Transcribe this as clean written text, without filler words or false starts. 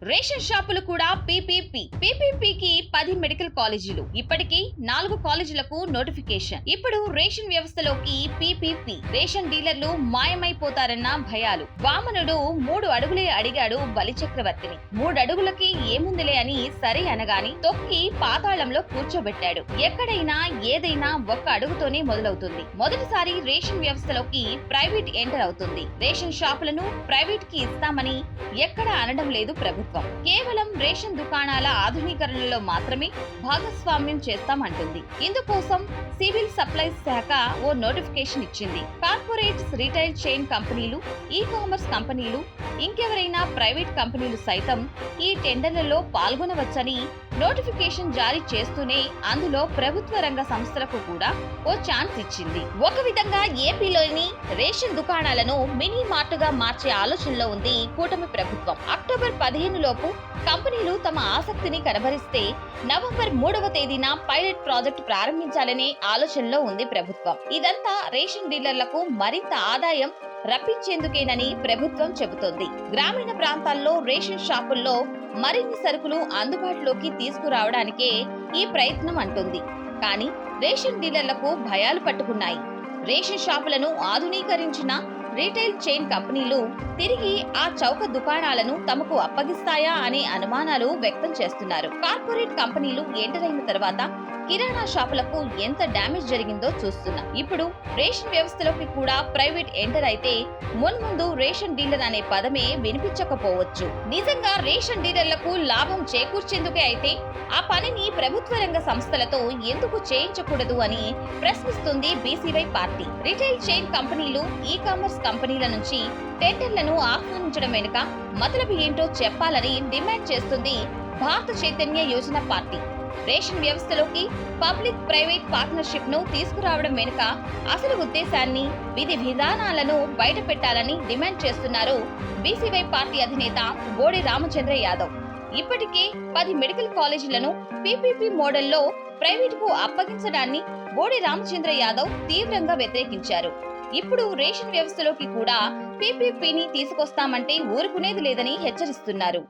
Ration షాపులు కూడా పీపీపీకి 10 medical కాలేజీలు, ఇప్పటికీ 4 కాలేజీలకు నోటిఫికేషన్. ఇప్పుడు రేషన్ వ్యవస్థలోకి పీపీపీ. రేషన్ డీలర్లు మాయమైపోతారన్న భయాలు. వామనుడు 3 అడుగులే అడిగాడు బలిచక్రవర్తిని. 3 అడుగులకి ఏముందిలే అని సరే అనగాని తొక్కి పాతాళంలో కూర్చోబెట్టాడు. ఎక్కడైనా ఏదైనా ఒక్క అడుగుతోనే మొదలవుతుంది. మొదటిసారి రేషన్ వ్యవస్థలోకి ప్రైవేట్ ఎంటర్ అవుతుంది. రేషన్ షాపులను ప్రైవేట్ కి ఇస్తామని ఎక్కడ అనడం లేదు ప్రభుత్వం. కేవలం రేషన్ దుకాణాల ఆధునీకరణలో మాత్రమే భాగస్వామ్యం చేస్తామంటుంది. ఇందుకోసం సివిల్ సప్లైస్ శాఖ ఓ నోటిఫికేషన్ ఇచ్చింది. కార్పొరేట్స్, రిటైల్ చైన్ కంపెనీలు, ఈ కామర్స్ కంపెనీలు, ఇంకెవరైనా ప్రైవేట్ కంపెనీలు సైతం ఈ టెండర్లలో పాల్గొనవచ్చని నోటిఫికేషన్ జారీ చేస్తూనే అందులో ప్రభుత్వ రంగ సంస్థలకు కూడా ఓ ఛాన్స్ ఇచ్చింది. ఒక విధంగా ఏపీలోని రేషన్ దుకాణాలను మినీ మార్టుగా మార్చే ఆలోచనలో ఉంది కూటమి ప్రభుత్వం. అక్టోబర్ 15 లోపు కంపెనీలు తమ ఆసక్తిని కనబరిస్తే నవంబర్ 3వ తేదీన పైలట్ ప్రాజెక్టు ప్రారంభించాలనే ఆలోచనలో ఉంది ప్రభుత్వం. ఇదంతా రేషన్ డీలర్లకు మరింత ఆదాయం రప్పించేందుకేనని ప్రభుత్వం చెబుతోంది. గ్రామీణ ప్రాంతాల్లో రేషన్ షాపుల్లో మరిన్ని సరుకులు అందుబాటులోకి తీసుకురావడానికే ఈ ప్రయత్నం అంటుంది. కానీ రేషన్ డీలర్లకు భయాలు పట్టుకున్నాయి. రేషన్ షాపులను ఆధునీకరించిన రీటైల్ చైన్ కంపెనీలు తిరిగి ఆ చౌక దుకాణాలను తమకు అప్పగిస్తాయా అనే అనుమానాలు వ్యక్తం చేస్తున్నారు. కార్పొరేట్ కంపెనీలు ఎంటర్ అయిన తర్వాత కిరాణా షాపులకు ఎంత డ్యామేజ్ జరిగిందో చూస్తున్నాం. ఇప్పుడు రేషన్ వ్యవస్థలోకి కూడా ప్రైవేట్ ఎంటర్ అయితే మున్ముందు రేషన్ డీలర్ అనే పదమే వినిపించకపోవచ్చు. నిజంగా రేషన్ డీలర్లకు లాభం చేకూర్చేందుకే అయితే ఆ పనిని ప్రభుత్వ రంగ సంస్థలతో ఎందుకు చేయించకూడదు అని ప్రశ్నిస్తుంది బీసీవై పార్టీ. రిటైల్ చైన్ కంపెనీలు, ఈ కామర్స్ కంపెనీల నుంచి టెండర్లను ఆహ్వానించడం వెనుక మతలబు ఏంటో చెప్పాలని డిమాండ్ చేస్తుంది భారత చైతన్య యోజన పార్టీ. రేషన్ వ్యవస్థలోకి పబ్లిక్ ప్రైవేట్ పార్ట్నర్షిప్ ను తీసుకురావడం వెనుక అసలు ఉద్దేశాన్ని, విధి విధానాలను బయట పెట్టాలని డిమాండ్ చేస్తున్నారు బీసీవై పార్టీ అధినేత బోడి రామచంద్ర యాదవ్. ఇప్పటికే 10 మెడికల్ కాలేజీలను పీపీపీ మోడల్లో ప్రైవేట్ కు అప్పగించడాన్ని బోడి రామచంద్ర యాదవ్ తీవ్రంగా వ్యతిరేకించారు. ఇప్పుడు రేషన్ వ్యవస్థలోకి కూడా పీపీపీని తీసుకొస్తామంటే ఊరుకునేది లేదని హెచ్చరిస్తున్నారు.